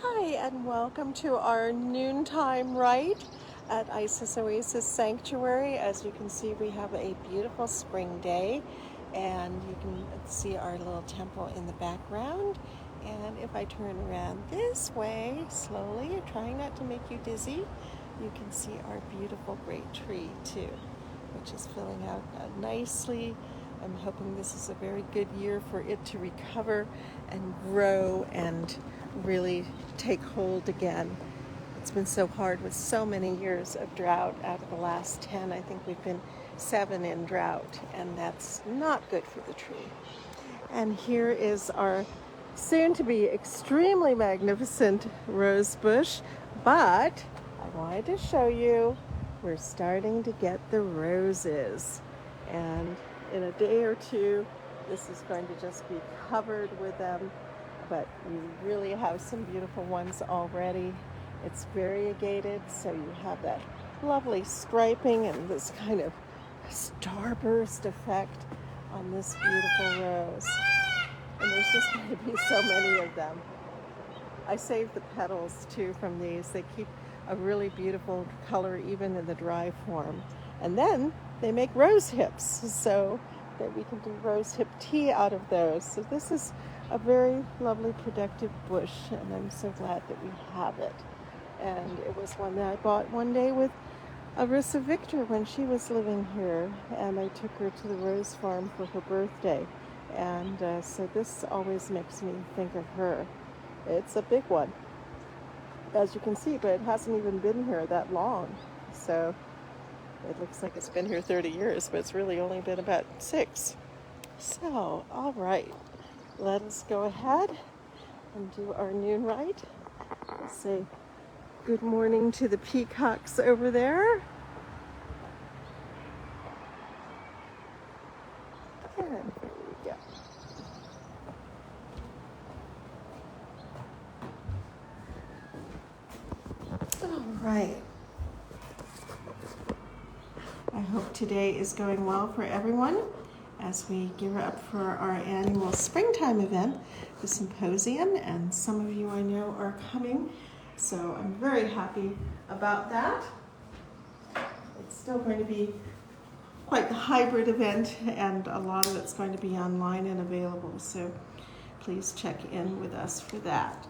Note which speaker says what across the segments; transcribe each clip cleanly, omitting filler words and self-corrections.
Speaker 1: Hi, and welcome to our noontime rite at Isis Oasis Sanctuary. As you can see, we have a beautiful spring day, and you can see our little temple in the background. And if I turn around this way slowly, trying not to make you dizzy, you can see our beautiful great tree too, which is filling out nicely. I'm hoping this is a very good year for it to recover and grow and really take hold again. It's been so hard with so many years of drought. Out of the last 10, I think we've been 7 in drought, and that's not good for the tree. And here is our soon to be extremely magnificent rose bush, but I wanted to show you we're starting to get the roses, and in a day or two this is going to just be covered with them, but you really have some beautiful ones already. It's variegated, so you have that lovely striping and this kind of starburst effect on this beautiful rose. And there's just going to be so many of them. I saved the petals too from these. They keep a really beautiful color even in the dry form. And then they make rose hips, so that we can do rose hip tea out of those. So this is a very lovely productive bush, and I'm so glad that we have it. And it was one that I bought one day with Arissa Victor when she was living here, and I took her to the rose farm for her birthday. And so this always makes me think of her. It's a big one, as you can see, but it hasn't even been here that long. So it looks like it's been here 30 years, but it's really only been about 6. So, all right, let us go ahead and do our noon rite. We'll say good morning to the peacocks over there. And here we go. All right. I hope today is going well for everyone as we gear up for our annual springtime event, the symposium, and some of you I know are coming, so I'm very happy about that. It's still going to be quite the hybrid event, and a lot of it's going to be online and available, so please check in with us for that.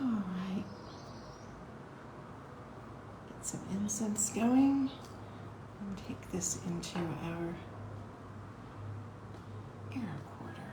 Speaker 1: All right. Get some incense going and take this into our air quarter.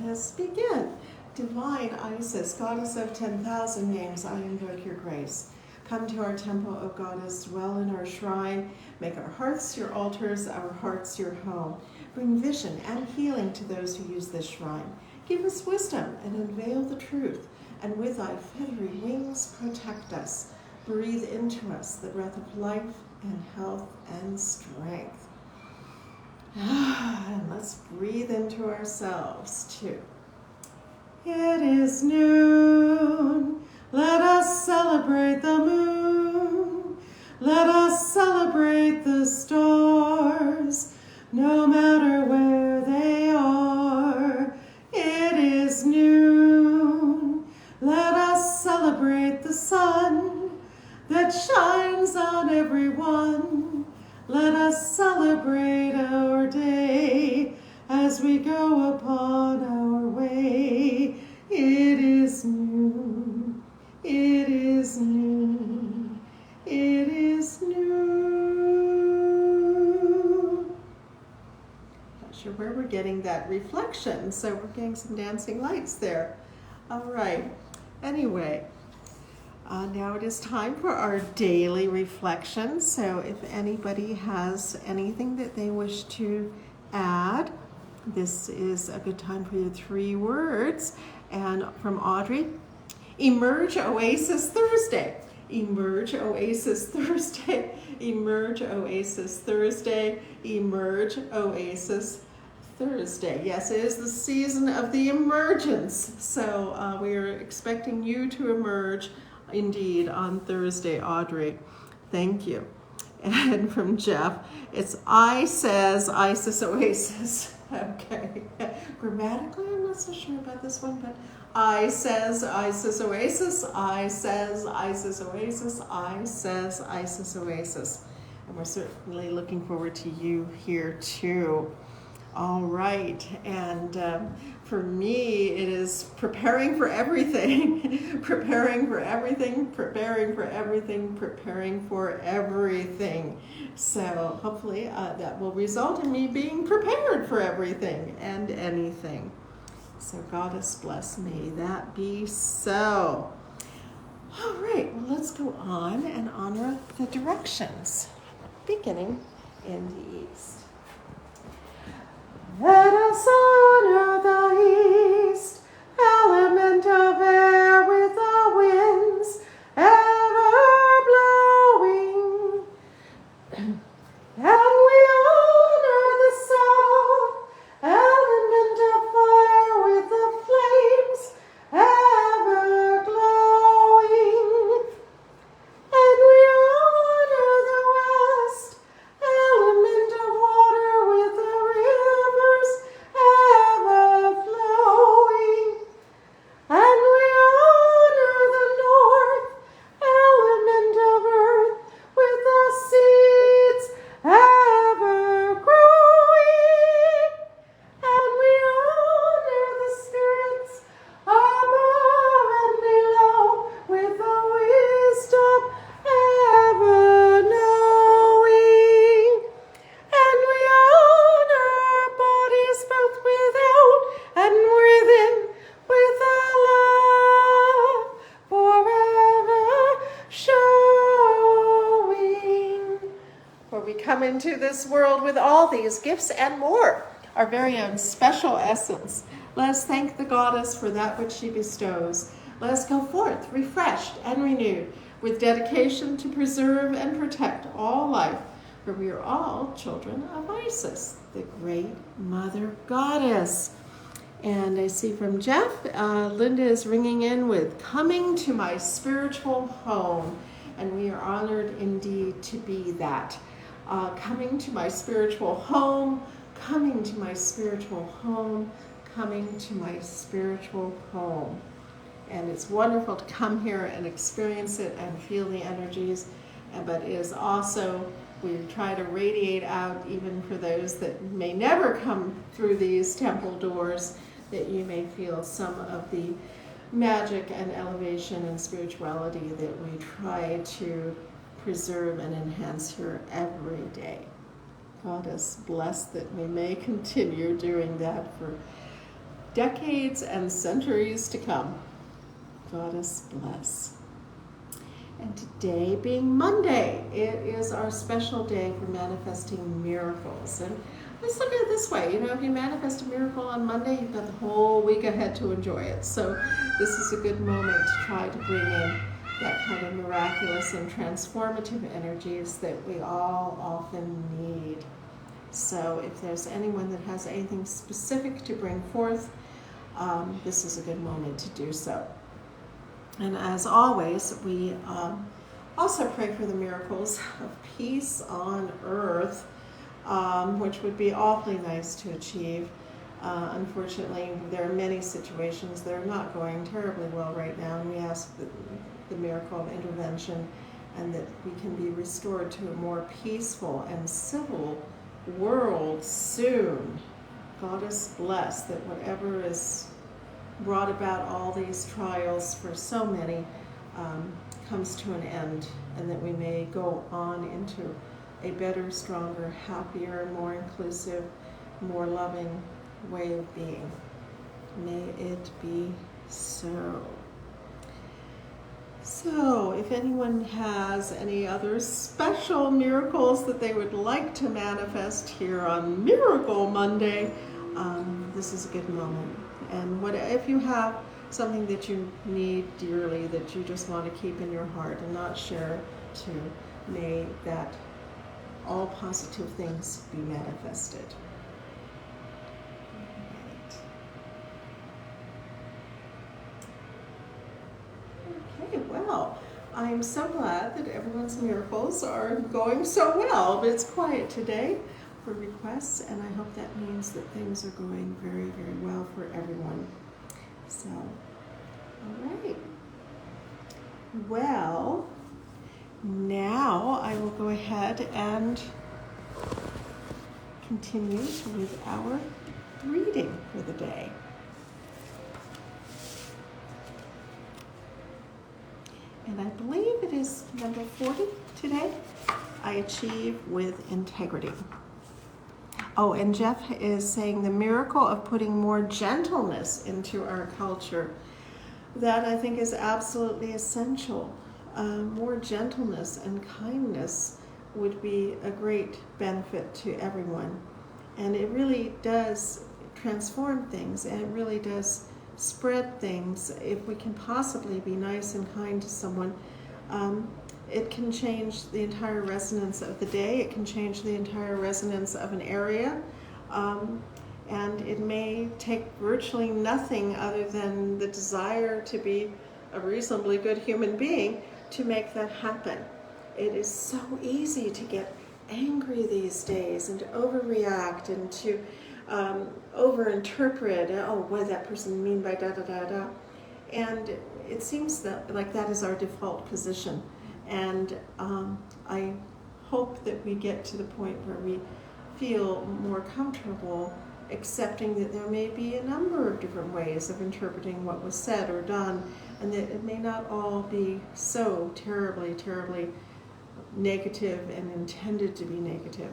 Speaker 1: Let's begin. Divine Isis, goddess of 10,000 names, I invoke your grace. Come to our temple, O goddess, dwell in our shrine. Make our hearths your altars, our hearts your home. Bring vision and healing to those who use this shrine. Give us wisdom and unveil the truth, and with thy feathery wings protect us. Breathe into us the breath of life and health and strength. And let's breathe into ourselves too. It is noon. Let us celebrate the moon. Let us celebrate the stars, no matter where they are. It is noon. Let us celebrate the sun that shines on everyone. Let us celebrate our day as we go upon our way. It is noon. It is noon. It is noon. Not sure where we're getting that reflection, so we're getting some dancing lights there. All right. Anyway. Now it is time for our daily reflection. So if anybody has anything that they wish to add, this is a good time for your 3 words. And from Audrey, emerge Oasis Thursday. Emerge Oasis Thursday. Emerge Oasis Thursday. Emerge Oasis Thursday. Yes, it is the season of the emergence. So we are expecting you to emerge indeed, on Thursday, Audrey. Thank you. And from Jeff, it's I says Isis Oasis. Okay. Grammatically, I'm not so sure about this one, but I says Isis Oasis. I says Isis Oasis. I says Isis Oasis. And we're certainly looking forward to you here too. All right, and for me, it is preparing for everything, preparing for everything, preparing for everything, preparing for everything. So hopefully that will result in me being prepared for everything and anything. So Goddess bless me, that be so. All right, well, let's go on and honor the directions, beginning in the east. Let us honor the east, element of air with the winds ever blowing. And we honor the south, element of fire with the flames ever glowing. And we honor the west, element of water with the rivers ever flowing. And we honor the north, element of earth with the seeds ever growing. And we honor the spirits above and below with the wisdom ever knowing. And we honor our bodies both without and within with a love forever showing. For we come into this world with all these gifts and more, our very own special essence. Let us thank the Goddess for that which she bestows. Let us go forth refreshed and renewed with dedication to preserve and protect all life, for we are all children of Isis, the great Mother Goddess. And I see from Jeff, Linda is ringing in with coming to my spiritual home. And we are honored indeed to be that. Coming to my spiritual home, coming to my spiritual home, coming to my spiritual home. And it's wonderful to come here and experience it and feel the energies. But it is also, we try to radiate out even for those that may never come through these temple doors, that you may feel some of the magic and elevation and spirituality that we try to preserve and enhance here every day. Goddess bless that we may continue doing that for decades and centuries to come. Goddess bless. And today being Monday, it is our special day for manifesting miracles. And let's look at it this way, if you manifest a miracle on Monday, you've got the whole week ahead to enjoy it. So this is a good moment to try to bring in that kind of miraculous and transformative energies that we all often need. So if there's anyone that has anything specific to bring forth, this is a good moment to do so. And as always, we also pray for the miracles of peace on earth, which would be awfully nice to achieve. Unfortunately, there are many situations that are not going terribly well right now, and we ask the miracle of intervention and that we can be restored to a more peaceful and civil world soon. Goddess bless that whatever is brought about all these trials for so many comes to an end, and that we may go on into a better, stronger, happier, more inclusive, more loving way of being. May it be so. So, if anyone has any other special miracles that they would like to manifest here on Miracle Monday, this is a good moment. And if you have something that you need dearly, that you just want to keep in your heart and not share to, may that all positive things be manifested. Okay, well, I'm so glad that everyone's miracles are going so well, but it's quiet today for requests, and I hope that means that things are going very, very well for everyone. So, all right. Well, now I will go ahead and continue with our reading for the day. And I believe it is number 40 today. I achieve with integrity. Oh, and Jeff is saying the miracle of putting more gentleness into our culture. That I think is absolutely essential. More gentleness and kindness would be a great benefit to everyone. And it really does transform things, and it really does spread things. If we can possibly be nice and kind to someone, it can change the entire resonance of the day. It can change the entire resonance of an area. And it may take virtually nothing other than the desire to be a reasonably good human being to make that happen. It is so easy to get angry these days and to overreact and to overinterpret, oh, what did that person mean by da-da-da-da? And it seems that like that is our default position. And I hope that we get to the point where we feel more comfortable accepting that there may be a number of different ways of interpreting what was said or done, and that it may not all be so terribly, terribly negative and intended to be negative.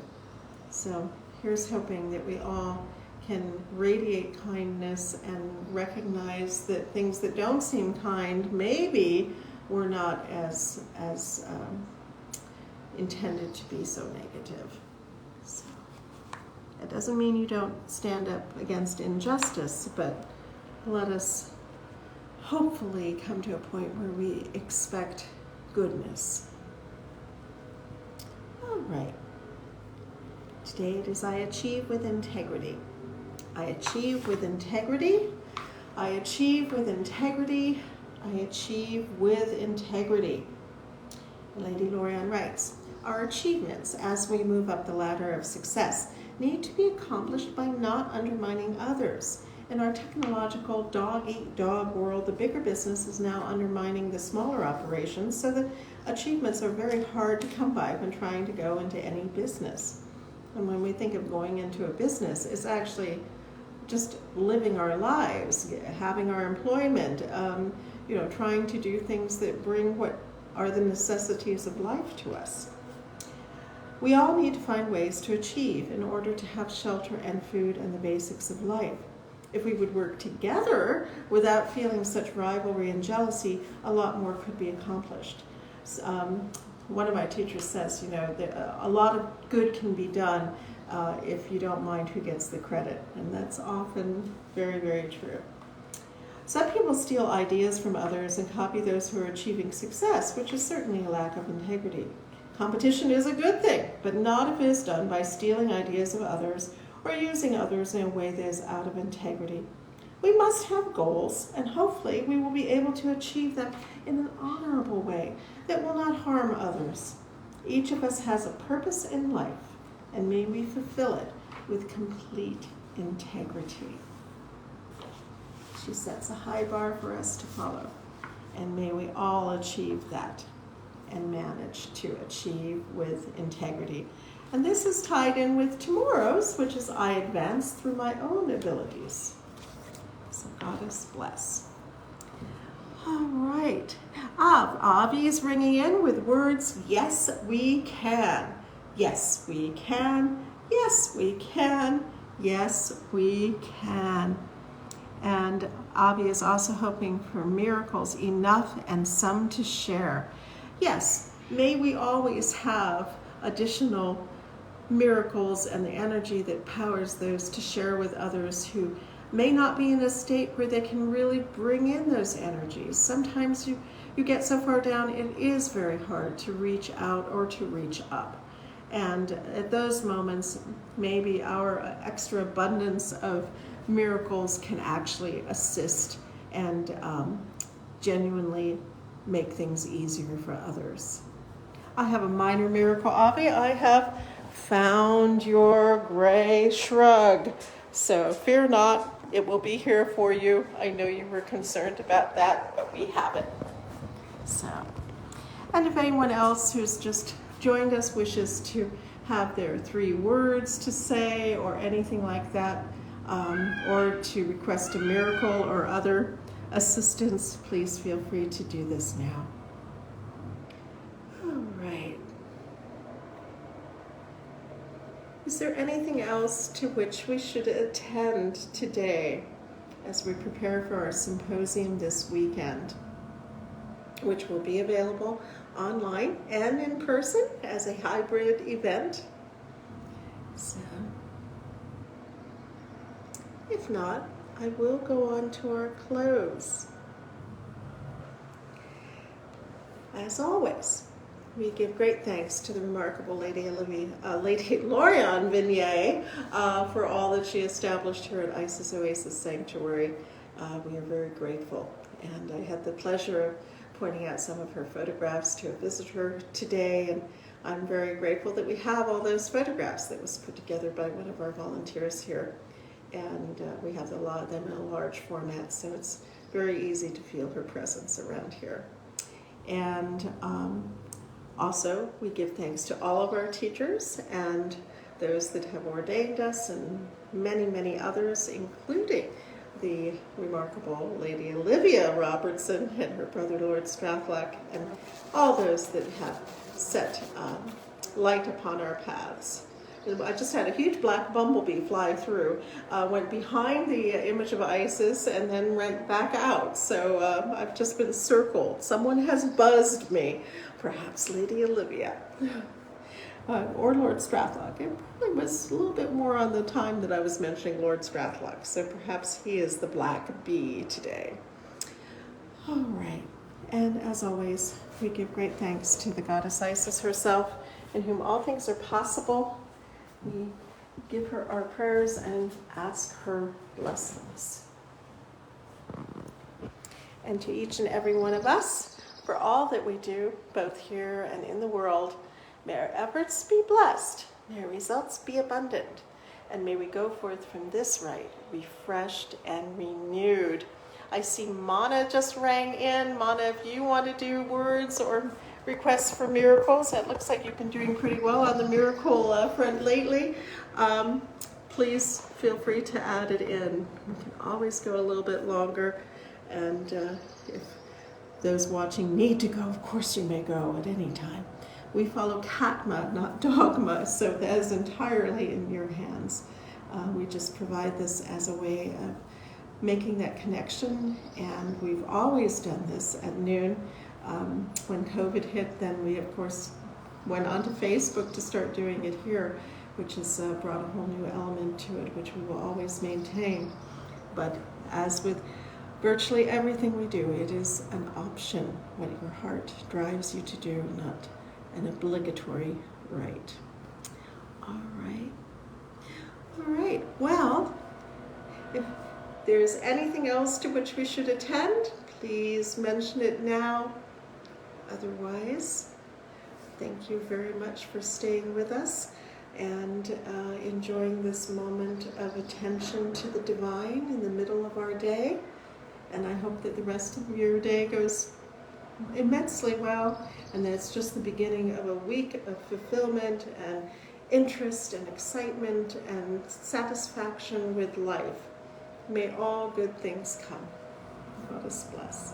Speaker 1: So here's hoping that we all can radiate kindness and recognize that things that don't seem kind maybe were not as intended to be so negative. So it doesn't mean you don't stand up against injustice, but let us hopefully come to a point where we expect goodness. All right. Today it is I achieve with integrity. I achieve with integrity. I achieve with integrity. I achieve with integrity. Lady Lorianne writes, our achievements as we move up the ladder of success need to be accomplished by not undermining others. In our technological dog-eat-dog world, the bigger business is now undermining the smaller operations, so the achievements are very hard to come by when trying to go into any business. And when we think of going into a business, it's actually just living our lives, having our employment, trying to do things that bring what are the necessities of life to us. We all need to find ways to achieve in order to have shelter and food and the basics of life. If we would work together without feeling such rivalry and jealousy, a lot more could be accomplished. One of my teachers says, that a lot of good can be done if you don't mind who gets the credit. And that's often very, very true. Some people steal ideas from others and copy those who are achieving success, which is certainly a lack of integrity. Competition is a good thing, but not if it is done by stealing ideas of others or using others in a way that is out of integrity. We must have goals, and hopefully we will be able to achieve them in an honorable way that will not harm others. Each of us has a purpose in life, and may we fulfill it with complete integrity. She sets a high bar for us to follow, and may we all achieve that and manage to achieve with integrity. And this is tied in with tomorrow's, which is I advance through my own abilities. So Goddess bless. All right. Avi is ringing in with words, yes, we can. Yes, we can. Yes, we can. Yes, we can. And Avi is also hoping for miracles, enough and some to share. Yes, may we always have additional miracles and the energy that powers those to share with others who may not be in a state where they can really bring in those energies. Sometimes you get so far down, it is very hard to reach out or to reach up. And at those moments, maybe our extra abundance of miracles can actually assist and genuinely make things easier for others. I have a minor miracle, Avi. I have found your gray shrug. So fear not, it will be here for you. I know you were concerned about that, but we have it. So, and if anyone else who's just joined us wishes to have their 3 words to say or anything like that, or to request a miracle or other assistance, please feel free to do this now. All right. Is there anything else to which we should attend today as we prepare for our symposium this weekend, which will be available online and in person as a hybrid event? So, if not, I will go on to our close. As always, we give great thanks to the remarkable Lady Lorian Vignier for all that she established here at Isis Oasis Sanctuary. We are very grateful, and I had the pleasure of pointing out some of her photographs to a visitor today, and I'm very grateful that we have all those photographs that was put together by one of our volunteers here, and we have a lot of them in a large format, so it's very easy to feel her presence around here. And also, we give thanks to all of our teachers and those that have ordained us, and many, many others, including the remarkable Lady Olivia Robertson and her brother Lord Strathlock, and all those that have set light upon our paths. I just had a huge black bumblebee fly through, went behind the image of Isis and then went back out. So I've just been circled. Someone has buzzed me, perhaps Lady Olivia. Or Lord Strathlock. It probably was a little bit more on the time that I was mentioning Lord Strathlock, so perhaps he is the black bee today. All right, and as always, we give great thanks to the goddess Isis herself, in whom all things are possible. We give her our prayers and ask her blessings. And to each and every one of us, for all that we do, both here and in the world, may our efforts be blessed, may our results be abundant, and may we go forth from this rite refreshed and renewed. I see Mana just rang in. Mana, if you want to do words or requests for miracles, it looks like you've been doing pretty well on the miracle front lately. Please feel free to add it in. We can always go a little bit longer, and if those watching need to go, of course you may go at any time. We follow Katma, not dogma, so that is entirely in your hands. We just provide this as a way of making that connection, and we've always done this at noon. When COVID hit, then we, of course, went onto Facebook to start doing it here, which has brought a whole new element to it, which we will always maintain. But as with virtually everything we do, it is an option, what your heart drives you to do, not an obligatory right. All right. All right. Well, if there's anything else to which we should attend, please mention it now. Otherwise, thank you very much for staying with us and enjoying this moment of attention to the divine in the middle of our day. And I hope that the rest of your day goes immensely well, and that it's just the beginning of a week of fulfillment and interest and excitement and satisfaction with life. May all good things come. God us bless.